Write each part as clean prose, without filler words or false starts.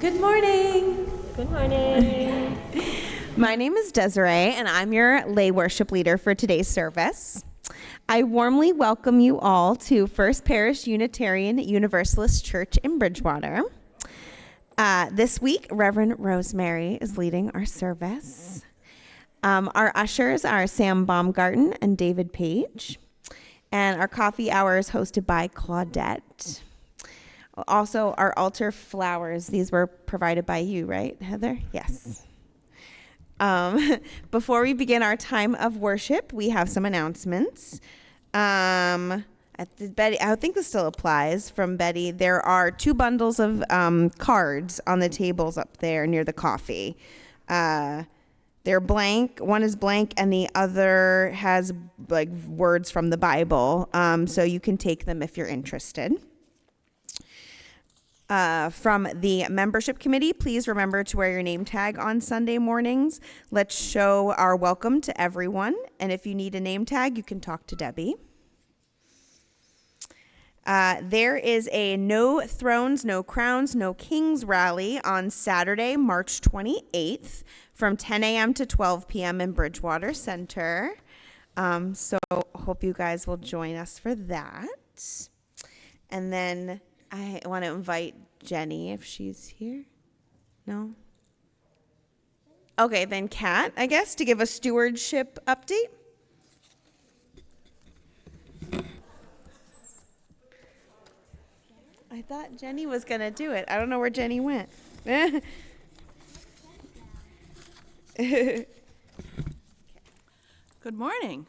Good morning. Good morning. My name is Desiree, and I'm your lay worship leader for today's service. I warmly welcome you all to First Parish Unitarian Universalist Church in Bridgewater. This week, Reverend Rosemary is leading our service. Our ushers are Sam Baumgarten and David Page, and our coffee hour is hosted by Claudette. Also, our altar flowers, these were provided by you, right, Heather? Yes. Before we begin our time of worship, we have some announcements. Betty, I think this still applies from Betty. There are 2 bundles of cards on the tables up there near the coffee. They're blank. One is blank, and the other has like words from the Bible. So you can take them if you're interested. From the membership committee, please remember to wear your name tag on Sunday mornings. Let's show our welcome to everyone. And if you need a name tag, you can talk to Debbie. There is a No Thrones, No Crowns, No Kings rally on Saturday, March 28th from 10 a.m. to 12 p.m. in Bridgewater Center. So hope you guys will join us for that. And then I want to invite Jenny if she's here. No? Okay, then Kat, I guess, to give a stewardship update. I thought Jenny was going to do it. I don't know where Jenny went. Good morning.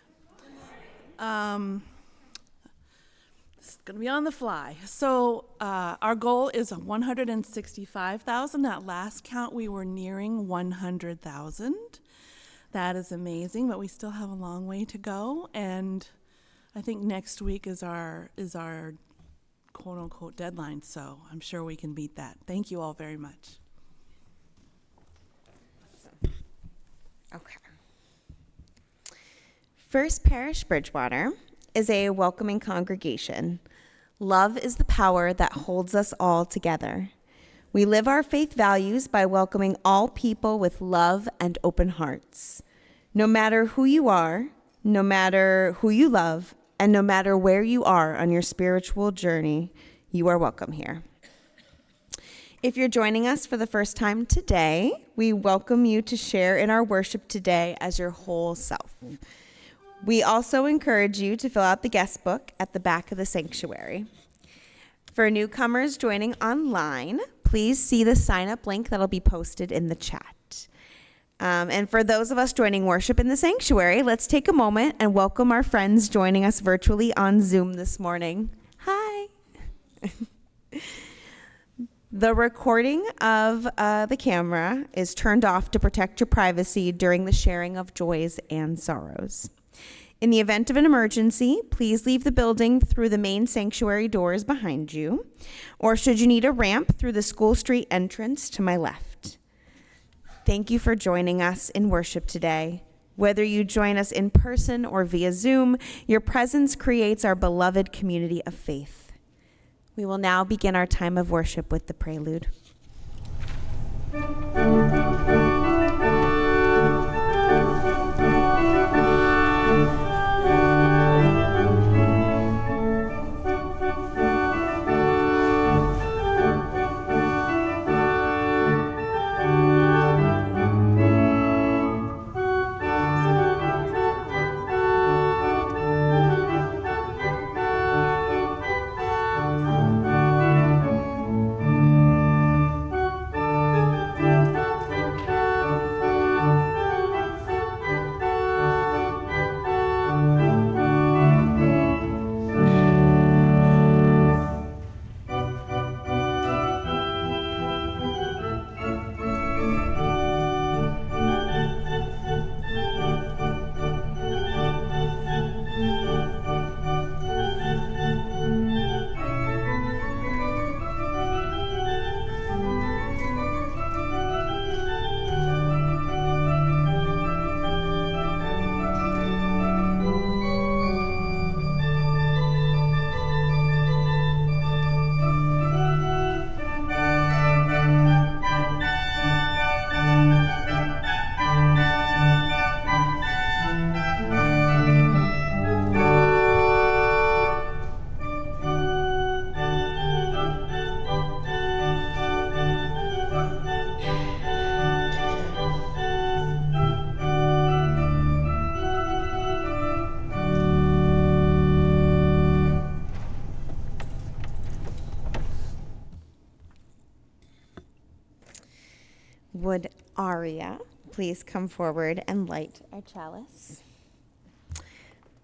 This is going to be on the fly. So our goal is 165,000. At last count, we were nearing 100,000. That is amazing, but we still have a long way to go. And I think next week is our quote unquote deadline. So I'm sure we can beat that. Thank you all very much. Okay. First Parish Bridgewater is a welcoming congregation. Love is the power that holds us all together. We live our faith values by welcoming all people with love and open hearts. No matter who you are, no matter who you love, and no matter where you are on your spiritual journey, you are welcome here. If you're joining us for the first time today, we welcome you to share in our worship today as your whole self. We also encourage you to fill out the guest book at the back of the sanctuary. For newcomers joining online, please see the sign-up link that'll be posted in the chat. And for those of us joining worship in the sanctuary, let's take a moment and welcome our friends joining us virtually on Zoom this morning. Hi. The recording of the camera is turned off to protect your privacy during the sharing of joys and sorrows. In the event of an emergency, please leave the building through the main sanctuary doors behind you, or should you need a ramp, through the School Street entrance to my left. Thank you for joining us in worship today. Whether you join us in person or via Zoom, your presence creates our beloved community of faith. We will now begin our time of worship with the prelude. Would Aria please come forward and light our chalice?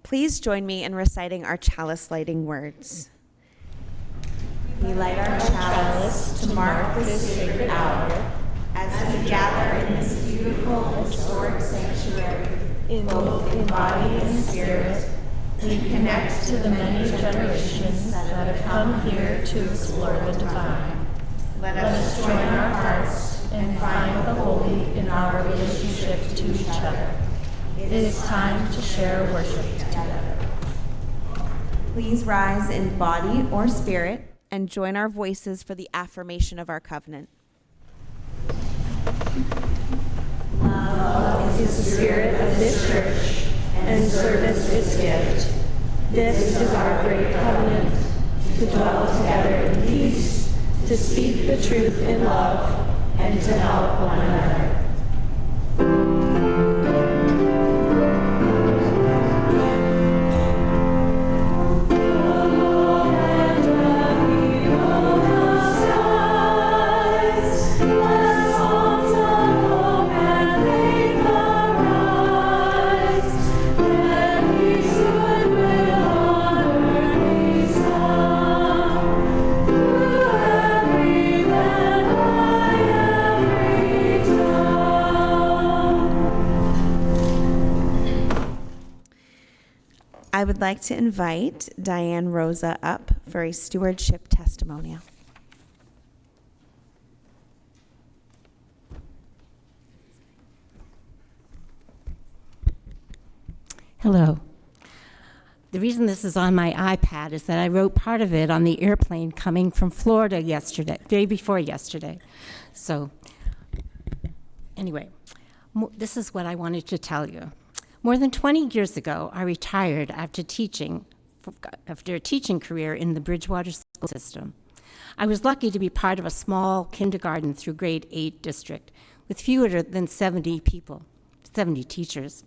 Please join me in reciting our chalice lighting words. We light our chalice to mark this sacred hour as we gather in this beautiful historic sanctuary, both in body and spirit. We connect to the many generations that have come here to explore the divine. Let us join our hearts and find the holy in our relationship to each other. It is time to share worship together. Please rise in body or spirit and join our voices for the affirmation of our covenant. Love is the spirit of this church, and service its gift. This is our great covenant, to dwell together in peace, to speak the truth in love, and to help one another. I would like to invite Diane Rosa up for a stewardship testimonial. Hello. The reason this is on my iPad is that I wrote part of it on the airplane coming from Florida yesterday, day before yesterday. So anyway, this is what I wanted to tell you. More than 20 years ago, I retired after a teaching career in the Bridgewater school system. I was lucky to be part of a small kindergarten through grade 8 district with fewer than 70 teachers.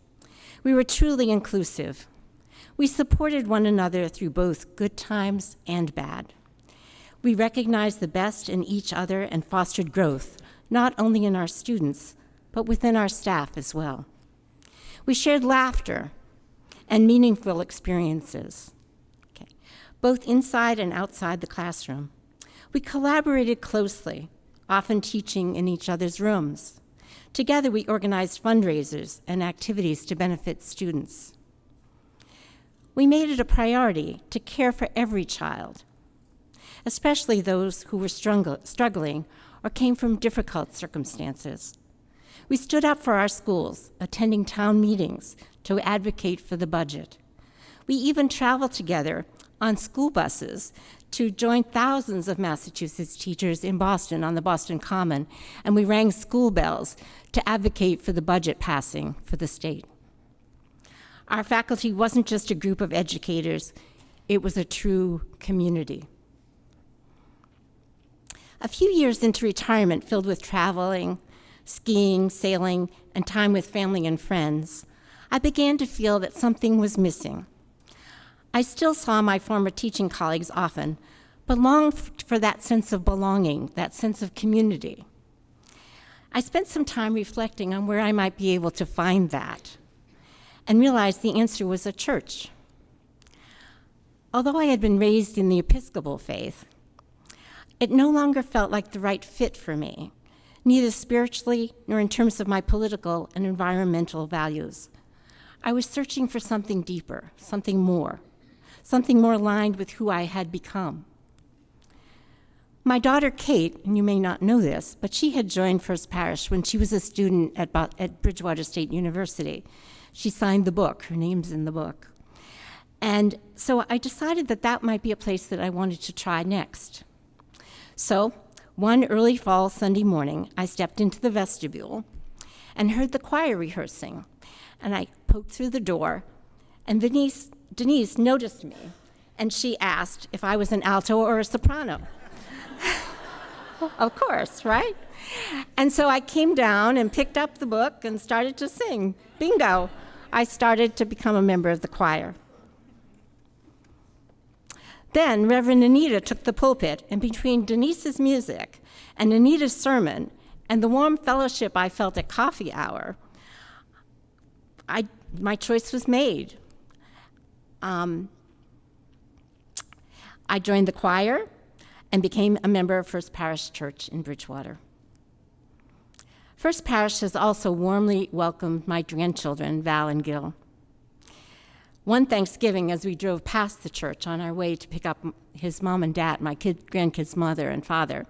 We were truly inclusive. We supported one another through both good times and bad. We recognized the best in each other and fostered growth, not only in our students, but within our staff as well. We shared laughter and meaningful experiences, both inside and outside the classroom. We collaborated closely, often teaching in each other's rooms. Together, we organized fundraisers and activities to benefit students. We made it a priority to care for every child, especially those who were struggling or came from difficult circumstances. We stood up for our schools, attending town meetings to advocate for the budget. We even traveled together on school buses to join thousands of Massachusetts teachers in Boston on the Boston Common, and we rang school bells to advocate for the budget passing for the state. Our faculty wasn't just a group of educators, it was a true community. A few years into retirement filled with traveling, skiing, sailing, and time with family and friends, I began to feel that something was missing. I still saw my former teaching colleagues often, but longed for that sense of belonging, that sense of community. I spent some time reflecting on where I might be able to find that, and realized the answer was a church. Although I had been raised in the Episcopal faith, it no longer felt like the right fit for me, neither spiritually nor in terms of my political and environmental values. I was searching for something deeper, something more aligned with who I had become. My daughter Kate, and you may not know this, but she had joined First Parish when she was a student at Bridgewater State University. She signed the book, her name's in the book. And so I decided that that might be a place that I wanted to try next. So one early fall Sunday morning, I stepped into the vestibule and heard the choir rehearsing. And I poked through the door, and Denise noticed me, and she asked if I was an alto or a soprano. Of course, right? And so I came down and picked up the book and started to sing. Bingo! I started to become a member of the choir. Then Reverend Anita took the pulpit, and between Denise's music and Anita's sermon and the warm fellowship I felt at coffee hour, my choice was made. I joined the choir and became a member of First Parish Church in Bridgewater. First Parish has also warmly welcomed my grandchildren, Val and Gil. One Thanksgiving, as we drove past the church on our way to pick up his mom and dad, my grandkids' mother and father,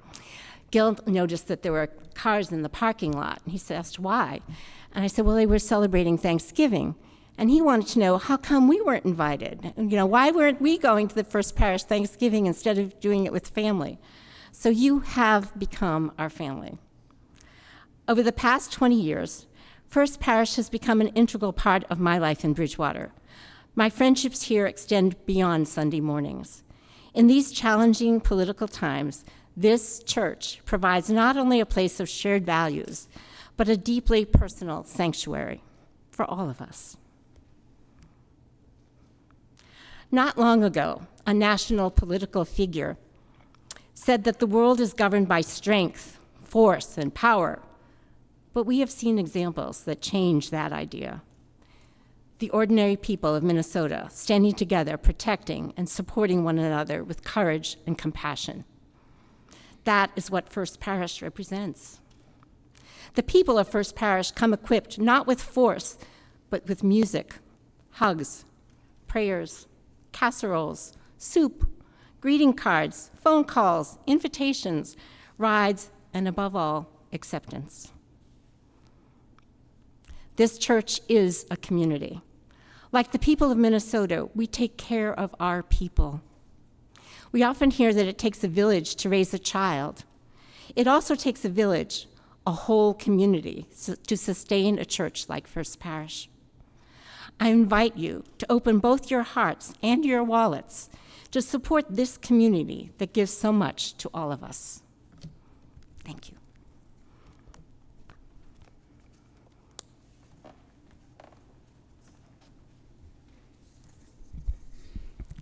Gil noticed that there were cars in the parking lot, and he asked why. And I said, well, they were celebrating Thanksgiving. And he wanted to know, how come we weren't invited? And, why weren't we going to the First Parish Thanksgiving instead of doing it with family? So you have become our family. Over the past 20 years, First Parish has become an integral part of my life in Bridgewater. My friendships here extend beyond Sunday mornings. In these challenging political times, this church provides not only a place of shared values, but a deeply personal sanctuary for all of us. Not long ago, a national political figure said that the world is governed by strength, force, and power, but we have seen examples that change that idea. The ordinary people of Minnesota standing together, protecting and supporting one another with courage and compassion. That is what First Parish represents. The people of First Parish come equipped not with force, but with music, hugs, prayers, casseroles, soup, greeting cards, phone calls, invitations, rides, and above all, acceptance. This church is a community. Like the people of Minnesota, we take care of our people. We often hear that it takes a village to raise a child. It also takes a village, a whole community, to sustain a church like First Parish. I invite you to open both your hearts and your wallets to support this community that gives so much to all of us. Thank you.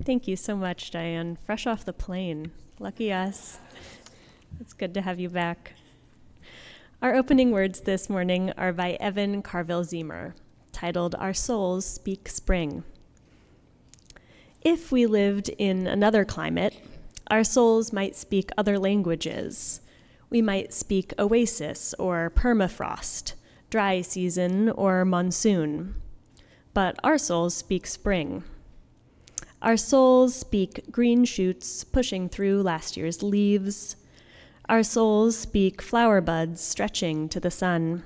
Thank you so much, Diane. Fresh off the plane. Lucky us. It's good to have you back. Our opening words this morning are by Evan Carville-Zemer, titled Our Souls Speak Spring. If we lived in another climate, our souls might speak other languages. We might speak oasis or permafrost, dry season or monsoon. But our souls speak spring. Our souls speak green shoots pushing through last year's leaves. Our souls speak flower buds stretching to the sun.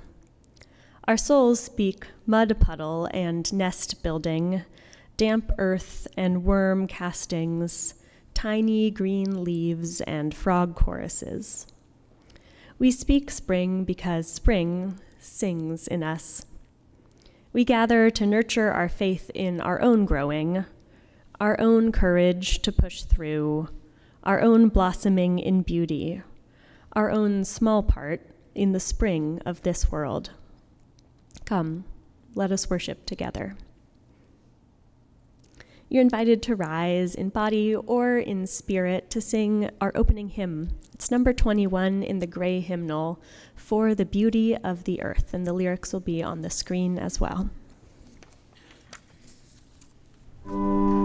Our souls speak mud puddle and nest building, damp earth and worm castings, tiny green leaves and frog choruses. We speak spring because spring sings in us. We gather to nurture our faith in our own growing, our own courage to push through, our own blossoming in beauty, our own small part in the spring of this world. Come, let us worship together. You're invited to rise in body or in spirit to sing our opening hymn. It's number 21 in the gray hymnal, For the Beauty of the Earth, and the lyrics will be on the screen as well. From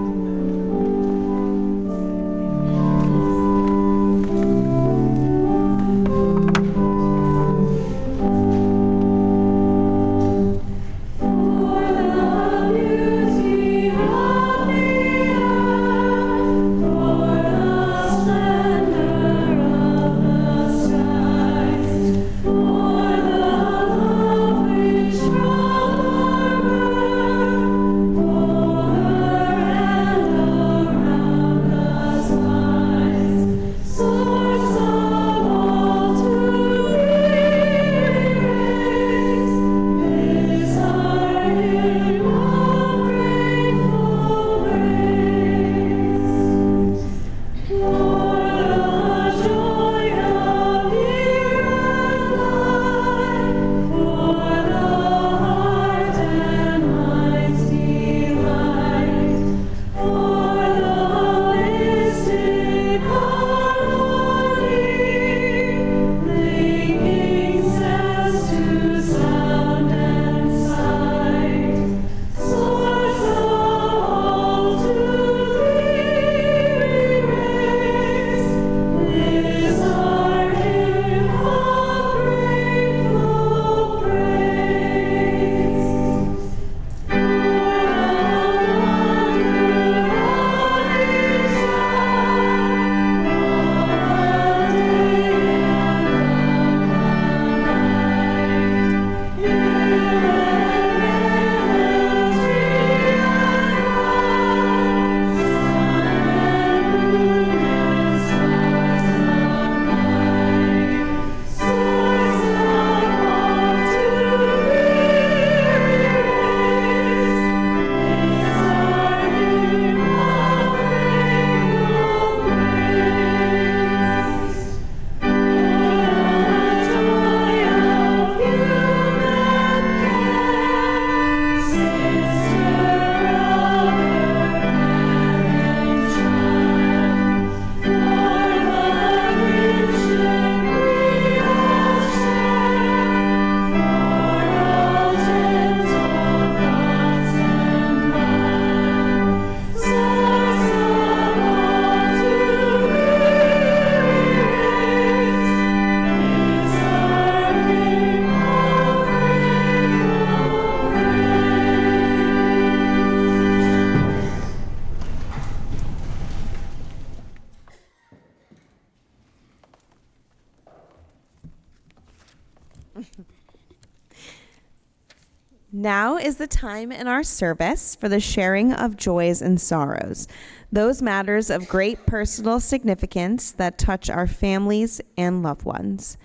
Now is the time in our service for the sharing of joys and sorrows, those matters of great personal significance that touch our families and loved ones.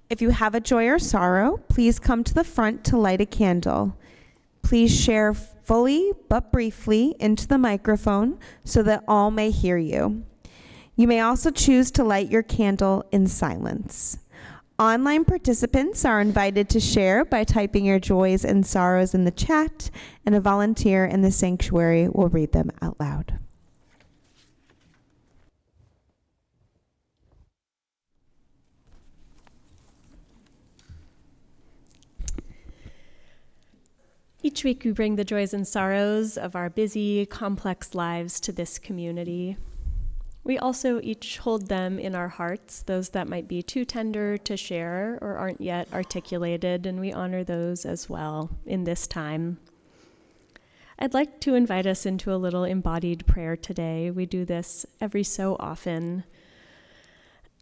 If you have a joy or sorrow, please come to the front to light a candle. Please share fully but briefly into the microphone so that all may hear you. You may also choose to light your candle in silence. Online participants are invited to share by typing your joys and sorrows in the chat, and a volunteer in the sanctuary will read them out loud. Each week we bring the joys and sorrows of our busy, complex lives to this community. We also each hold them in our hearts, those that might be too tender to share or aren't yet articulated, and we honor those as well in this time. I'd like to invite us into a little embodied prayer today. We do this every so often.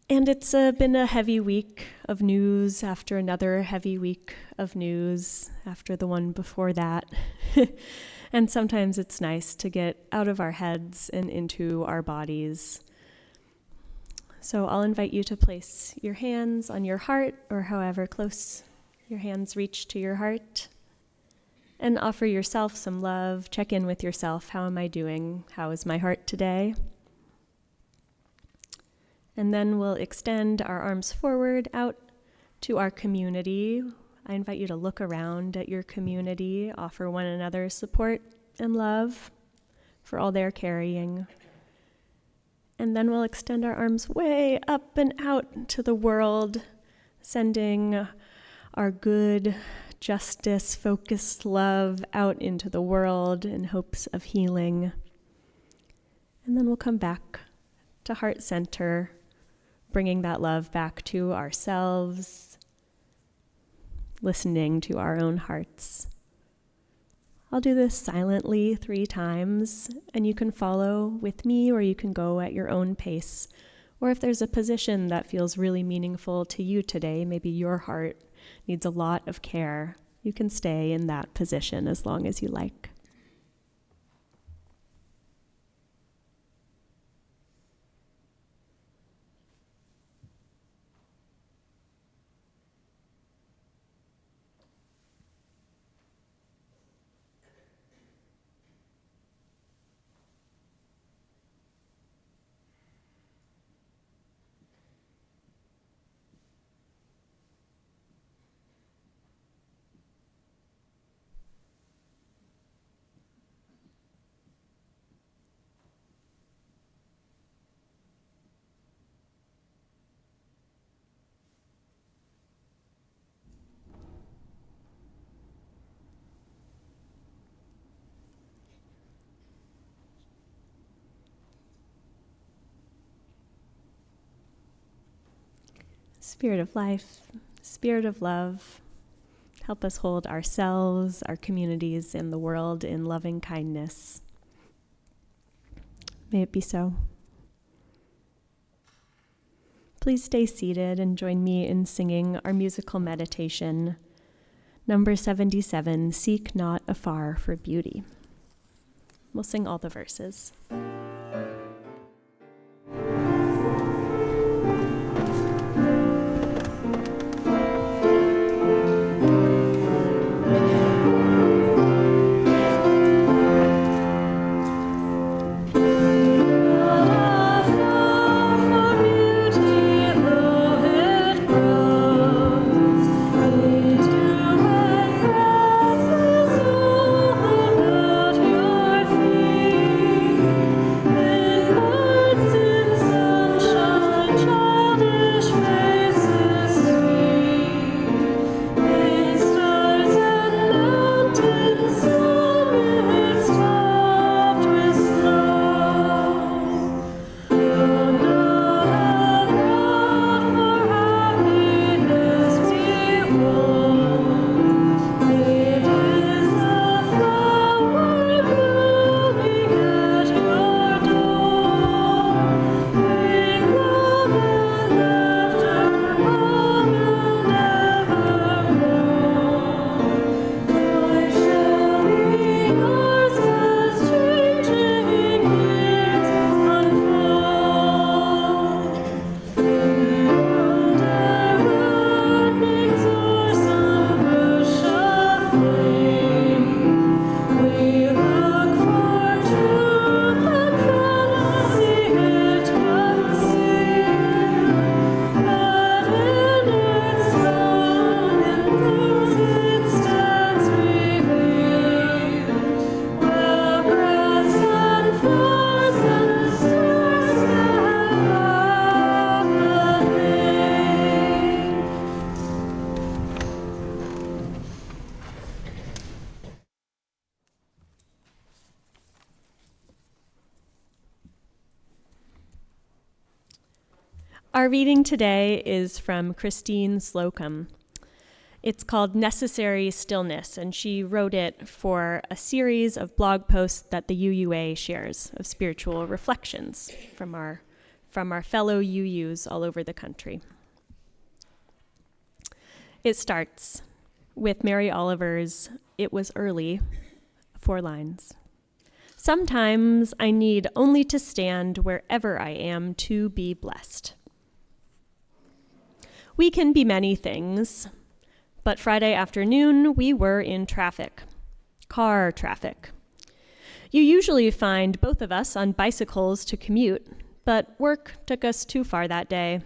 And it's been a heavy week of news after another heavy week of news after the one before that. And sometimes it's nice to get out of our heads and into our bodies. So I'll invite you to place your hands on your heart, or however close your hands reach to your heart, and offer yourself some love. Check in with yourself. How am I doing? How is my heart today? And then we'll extend our arms forward out to our community. I invite you to look around at your community, offer one another support and love for all they're carrying. And then we'll extend our arms way up and out to the world, sending our good, justice-focused love out into the world in hopes of healing. And then we'll come back to heart center, bringing that love back to ourselves, listening to our own hearts. I'll do this silently 3 times, and you can follow with me, or you can go at your own pace. Or if there's a position that feels really meaningful to you today, maybe your heart needs a lot of care, you can stay in that position as long as you like. Spirit of life, Spirit of love, help us hold ourselves, our communities, and the world in loving kindness. May it be so. Please stay seated and join me in singing our musical meditation, number 77, Seek Not Afar for Beauty. We'll sing all the verses. Our reading today is from Christine Slocum. It's called Necessary Stillness, and she wrote it for a series of blog posts that the UUA shares of spiritual reflections from our fellow UUs all over the country. It starts with Mary Oliver's "It Was Early," 4 lines. Sometimes I need only to stand wherever I am to be blessed. We can be many things, but Friday afternoon we were in traffic, car traffic. You usually find both of us on bicycles to commute, but work took us too far that day.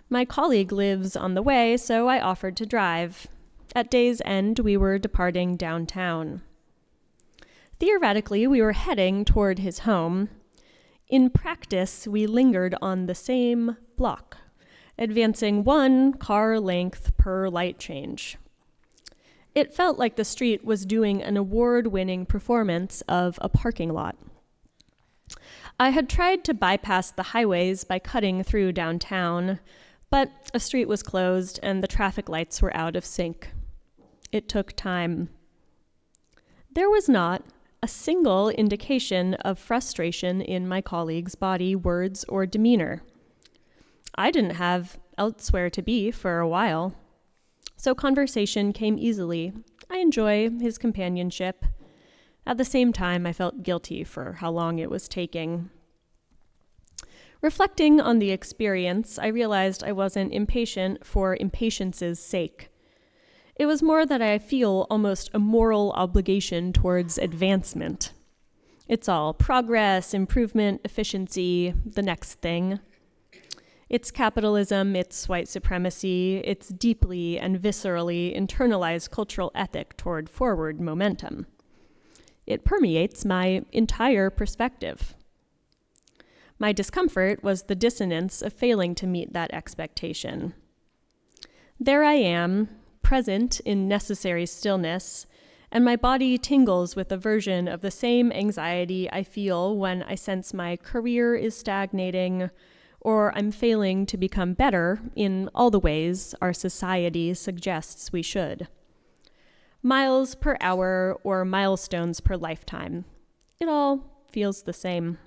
My colleague lives on the way, so I offered to drive. At day's end, we were departing downtown. Theoretically, we were heading toward his home. In practice, we lingered on the same block, advancing 1 car length per light change. It felt like the street was doing an award-winning performance of a parking lot. I had tried to bypass the highways by cutting through downtown, but a street was closed and the traffic lights were out of sync. It took time. There was not a single indication of frustration in my colleague's body, words, or demeanor. I didn't have elsewhere to be for a while, so conversation came easily. I enjoy his companionship. At the same time, I felt guilty for how long it was taking. Reflecting on the experience, I realized I wasn't impatient for impatience's sake. It was more that I feel almost a moral obligation towards advancement. It's all progress, improvement, efficiency, the next thing. It's capitalism, it's white supremacy, it's deeply and viscerally internalized cultural ethic toward forward momentum. It permeates my entire perspective. My discomfort was the dissonance of failing to meet that expectation. There I am, present in necessary stillness, and my body tingles with a version of the same anxiety I feel when I sense my career is stagnating or I'm failing to become better in all the ways our society suggests we should. Miles per hour or milestones per lifetime. It all feels the same.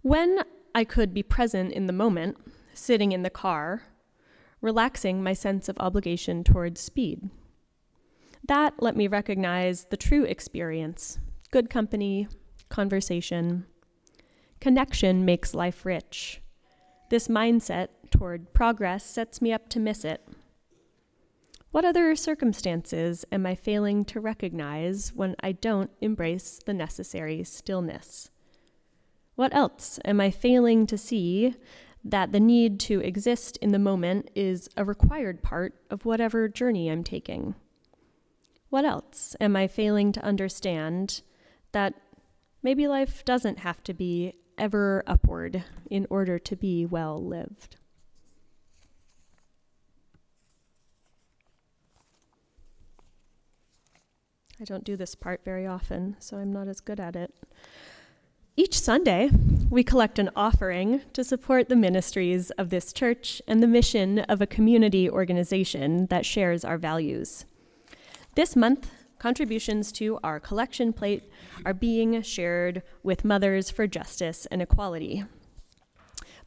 When I could be present in the moment, sitting in the car, relaxing my sense of obligation towards speed. That let me recognize the true experience, good company, conversation. Connection makes life rich. This mindset toward progress sets me up to miss it. What other circumstances am I failing to recognize when I don't embrace the necessary stillness? What else am I failing to see that the need to exist in the moment is a required part of whatever journey I'm taking? What else am I failing to understand that maybe life doesn't have to be ever upward in order to be well lived? I don't do this part very often, so I'm not as good at it. Each Sunday, we collect an offering to support the ministries of this church and the mission of a community organization that shares our values. This month, contributions to our collection plate are being shared with Mothers for Justice and Equality.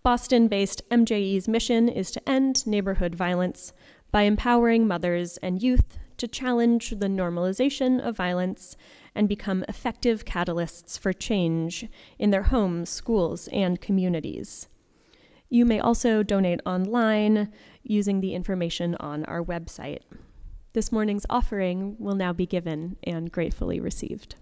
Boston-based MJE's mission is to end neighborhood violence by empowering mothers and youth to challenge the normalization of violence and become effective catalysts for change in their homes, schools, and communities. You may also donate online using the information on our website. This morning's offering will now be given and gratefully received.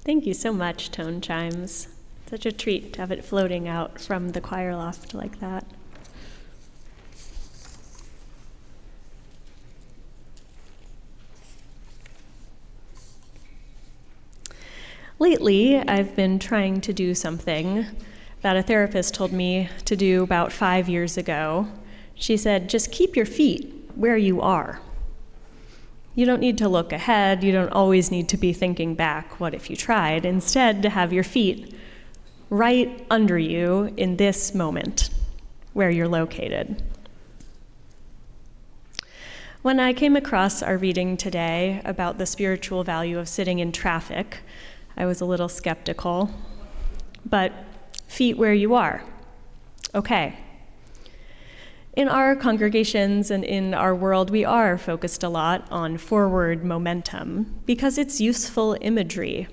Thank you so much, Tone Chimes. Such a treat to have it floating out from the choir loft like that. Lately, I've been trying to do something that a therapist told me to do about 5 years ago. She said, just keep your feet where you are. You don't need to look ahead. You don't always need to be thinking back, what if you tried? Instead, to have your feet right under you in this moment where you're located. When I came across our reading today about the spiritual value of sitting in traffic, I was a little skeptical, but feet where you are. Okay. In our congregations and in our world, we are focused a lot on forward momentum because it's useful imagery.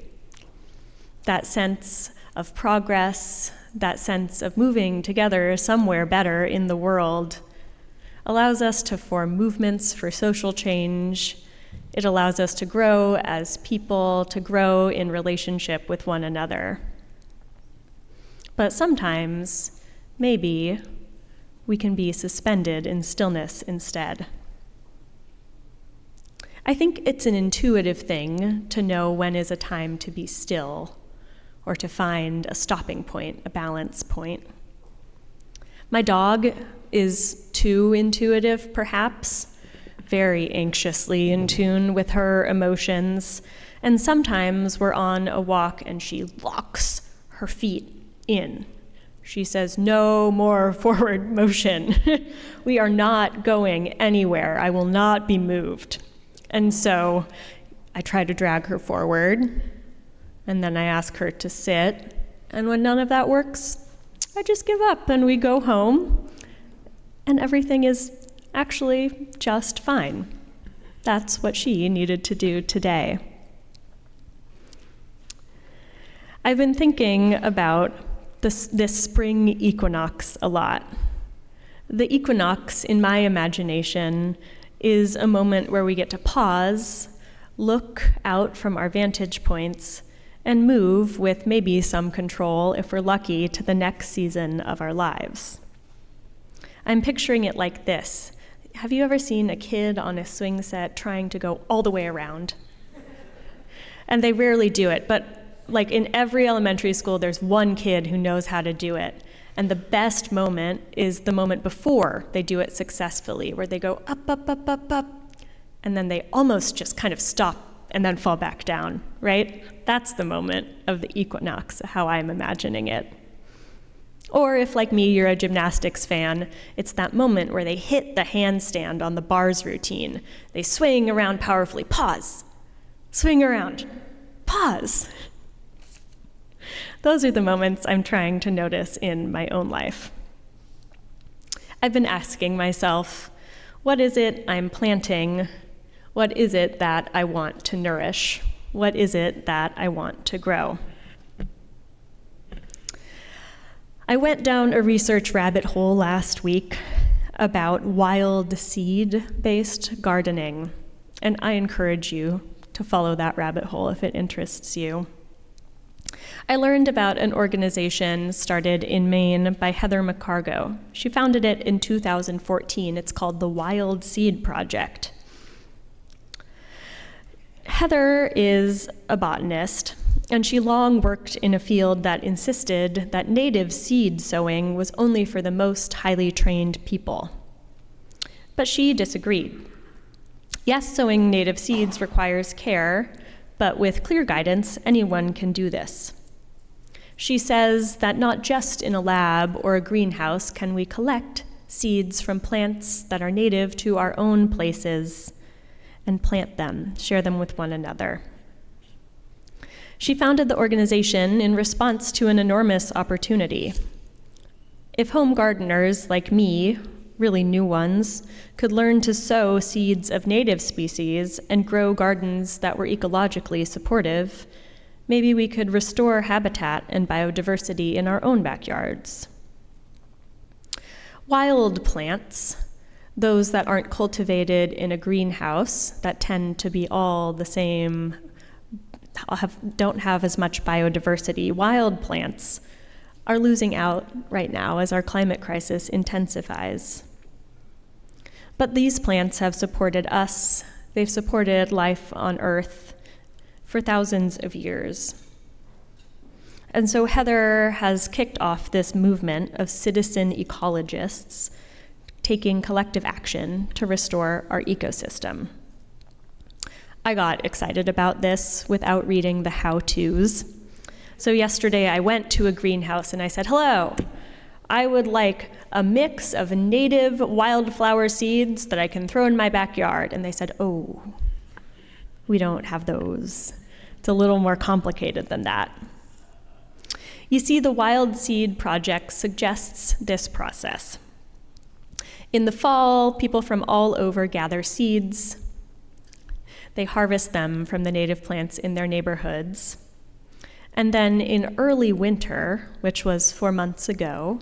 That sense of progress, that sense of moving together somewhere better in the world allows us to form movements for social change. It allows us to grow as people, to grow in relationship with one another. But sometimes, maybe, we can be suspended in stillness instead. I think it's an intuitive thing to know when is a time to be still or to find a stopping point, a balance point. My dog is too intuitive, perhaps, very anxiously in tune with her emotions, and sometimes we're on a walk and she locks her feet in. She says, no more forward motion. We are not going anywhere. I will not be moved. And so I try to drag her forward, and then I ask her to sit, and when none of that works, I just give up and we go home, and everything is actually just fine. That's what she needed to do today. I've been thinking about this spring equinox a lot. The equinox, in my imagination, is a moment where we get to pause, look out from our vantage points, and move with maybe some control, if we're lucky, to the next season of our lives. I'm picturing it like this. Have you ever seen a kid on a swing set trying to go all the way around? And they rarely do it, but like in every elementary school, there's one kid who knows how to do it. And the best moment is the moment before they do it successfully, where they go up, up, up, up, up, and then they almost just kind of stop and then fall back down, right? That's the moment of the equinox, how I'm imagining it. Or if, like me, you're a gymnastics fan, it's that moment where they hit the handstand on the bars routine. They swing around powerfully, pause, swing around, pause. Those are the moments I'm trying to notice in my own life. I've been asking myself, what is it I'm planting? What is it that I want to nourish? What is it that I want to grow? I went down a research rabbit hole last week about wild seed-based gardening, and I encourage you to follow that rabbit hole if it interests you. I learned about an organization started in Maine by Heather McCargo. She founded it in 2014. It's called the Wild Seed Project. Heather is a botanist, and she long worked in a field that insisted that native seed sowing was only for the most highly trained people. But she disagreed. Yes, sowing native seeds requires care, but with clear guidance, anyone can do this. She says that not just in a lab or a greenhouse can we collect seeds from plants that are native to our own places and plant them, share them with one another. She founded the organization in response to an enormous opportunity. If home gardeners like me, really new ones, could learn to sow seeds of native species and grow gardens that were ecologically supportive, maybe we could restore habitat and biodiversity in our own backyards. Wild plants, those that aren't cultivated in a greenhouse, that tend to be all the same don't have as much biodiversity. Wild plants are losing out right now as our climate crisis intensifies. But these plants have supported us. They've supported life on Earth for thousands of years. And so Heather has kicked off this movement of citizen ecologists taking collective action to restore our ecosystem. I got excited about this without reading the how-tos. So yesterday I went to a greenhouse and I said, "Hello, I would like a mix of native wildflower seeds that I can throw in my backyard." And they said, "Oh, we don't have those. It's a little more complicated than that." You see, the Wild Seed Project suggests this process. In the fall, people from all over gather seeds. They harvest them from the native plants in their neighborhoods. And then in early winter, which was 4 months ago,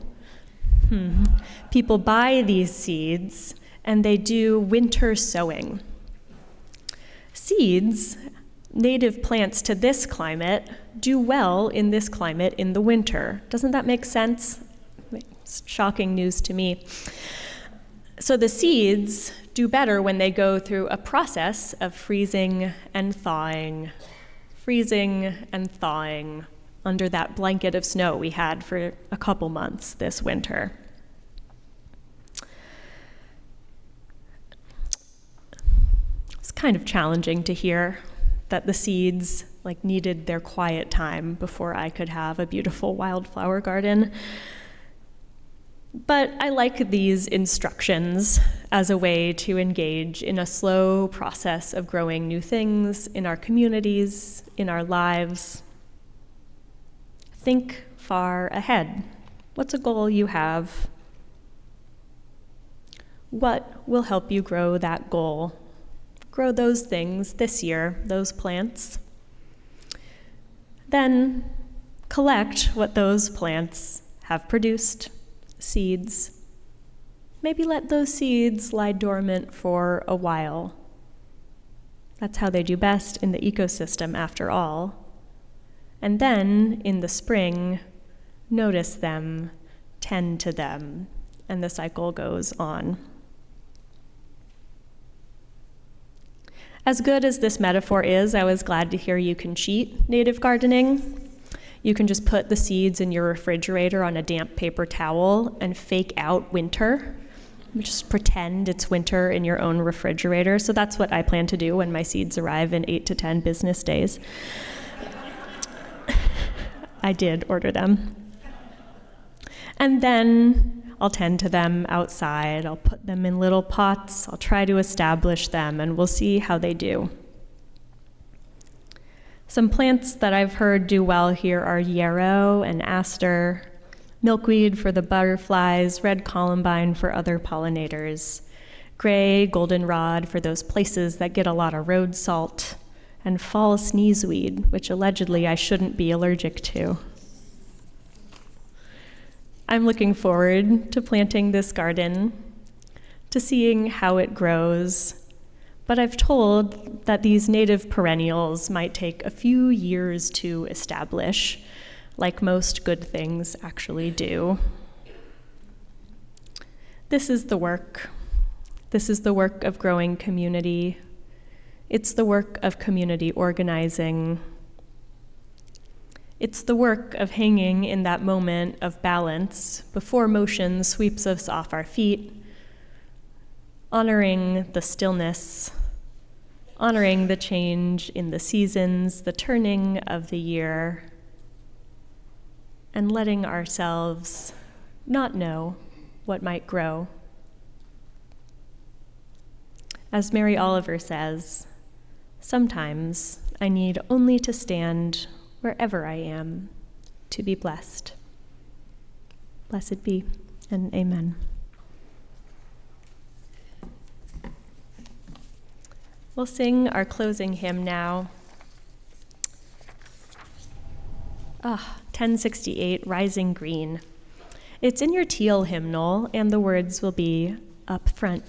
people buy these seeds and they do winter sowing. Seeds, native plants to this climate, do well in this climate in the winter. Doesn't that make sense? It's shocking news to me. So the seeds do better when they go through a process of freezing and thawing under that blanket of snow we had for a couple months this winter. It's kind of challenging to hear that the seeds needed their quiet time before I could have a beautiful wildflower garden. But I like these instructions as a way to engage in a slow process of growing new things in our communities, in our lives. Think far ahead. What's a goal you have? What will help you grow that goal? Grow those things this year, those plants. Then collect what those plants have produced. Seeds. Maybe let those seeds lie dormant for a while. That's how they do best in the ecosystem, after all. And then, in the spring, notice them, tend to them, and the cycle goes on. As good as this metaphor is, I was glad to hear you can cheat native gardening. You can just put the seeds in your refrigerator on a damp paper towel and fake out winter. Just pretend it's winter in your own refrigerator. So that's what I plan to do when my seeds arrive in 8 to 10 business days. I did order them. And then I'll tend to them outside. I'll put them in little pots. I'll try to establish them, and we'll see how they do. Some plants that I've heard do well here are yarrow and aster, milkweed for the butterflies, red columbine for other pollinators, gray goldenrod for those places that get a lot of road salt, and fall sneezeweed, which allegedly I shouldn't be allergic to. I'm looking forward to planting this garden, to seeing how it grows. But I've told that these native perennials might take a few years to establish, like most good things actually do. This is the work. This is the work of growing community. It's the work of community organizing. It's the work of hanging in that moment of balance before motion sweeps us off our feet, honoring the stillness, honoring the change in the seasons, the turning of the year, and letting ourselves not know what might grow. As Mary Oliver says, sometimes I need only to stand wherever I am to be blessed. Blessed be, and amen. We'll sing our closing hymn now. 1068, Rising Green. It's in your teal hymnal, and the words will be up front.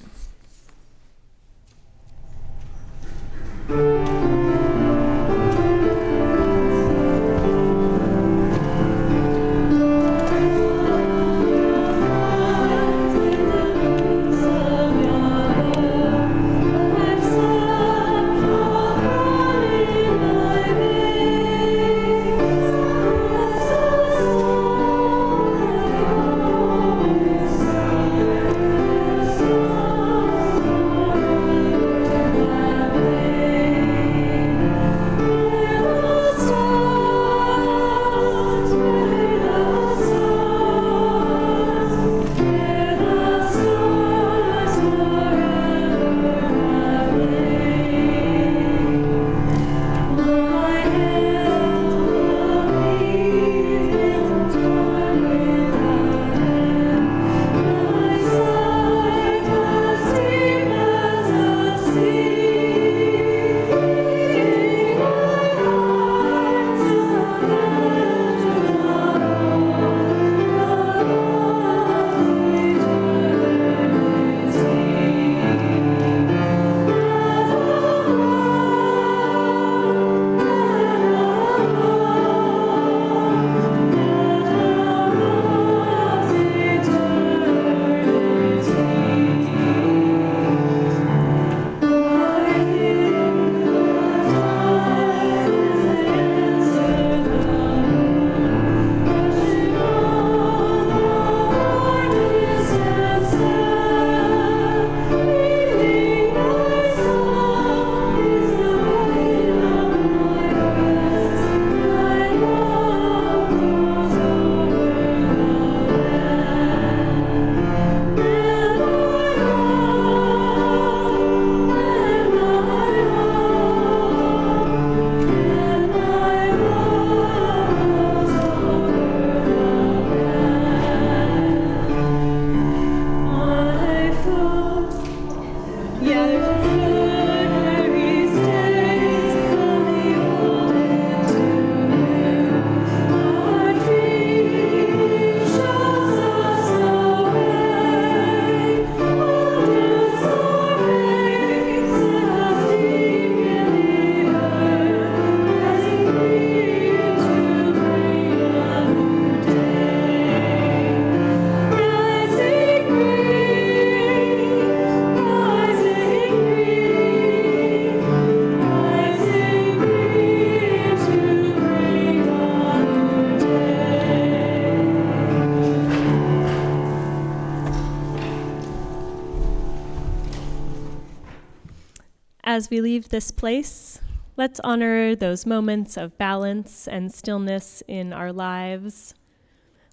As we leave this place, let's honor those moments of balance and stillness in our lives.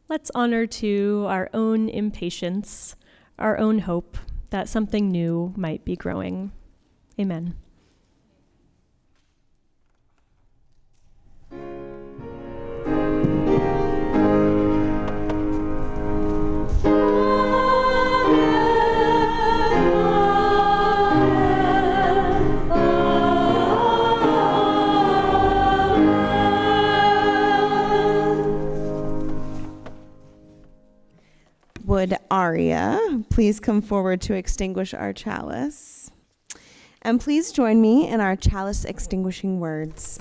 Let's honor, too, our own impatience, our own hope that something new might be growing. Amen. Would Aria please come forward to extinguish our chalice? And please join me in our chalice extinguishing words.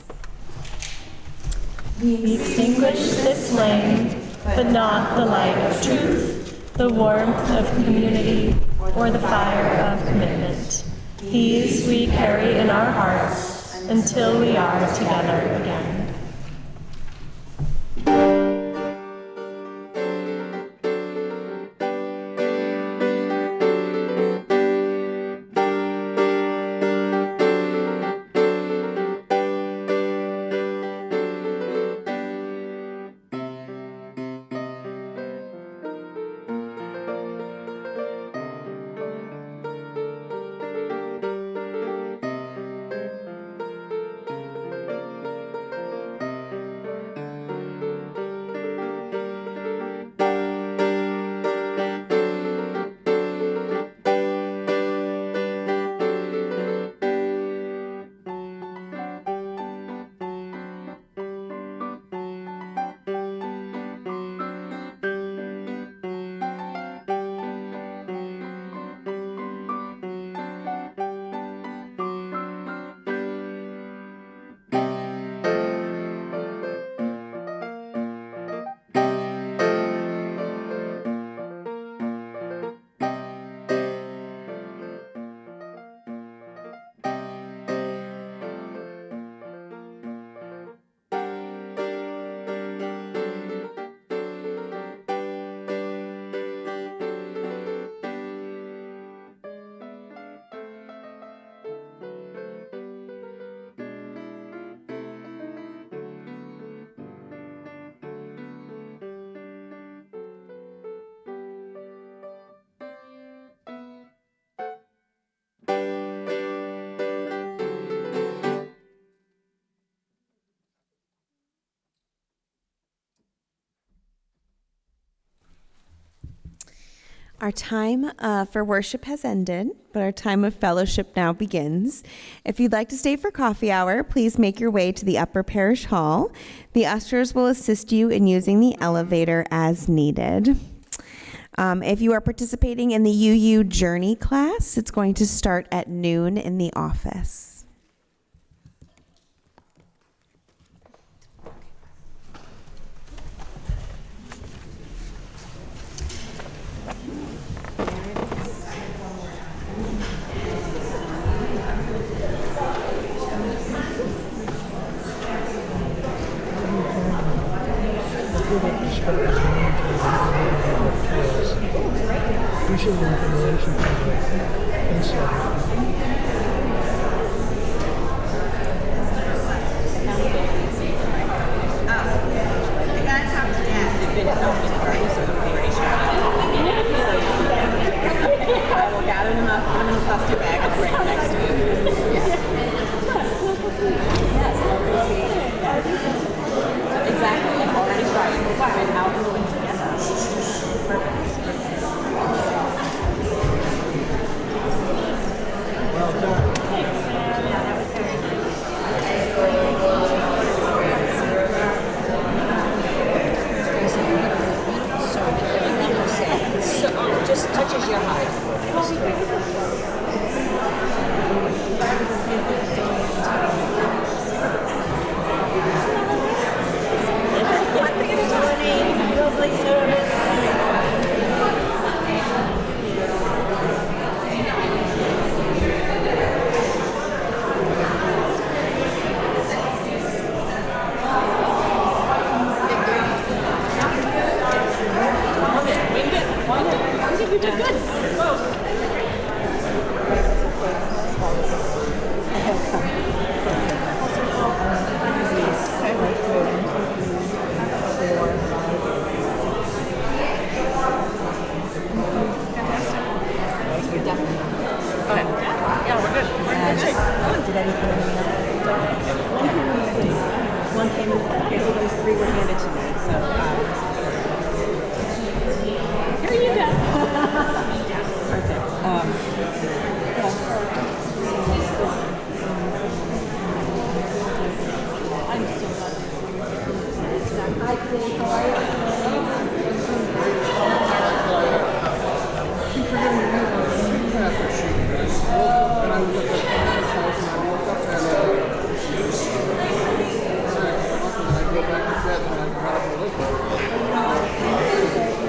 We extinguish this flame, but not the light of truth, the warmth of community, or the fire of commitment. These we carry in our hearts until we are together again. Our time for worship has ended, but our time of fellowship now begins. If you'd like to stay for coffee hour, please make your way to the upper parish hall. The ushers will assist you in using the elevator as needed. If you are participating in the UU Journey class, it's going to start at noon in the office. Here you go.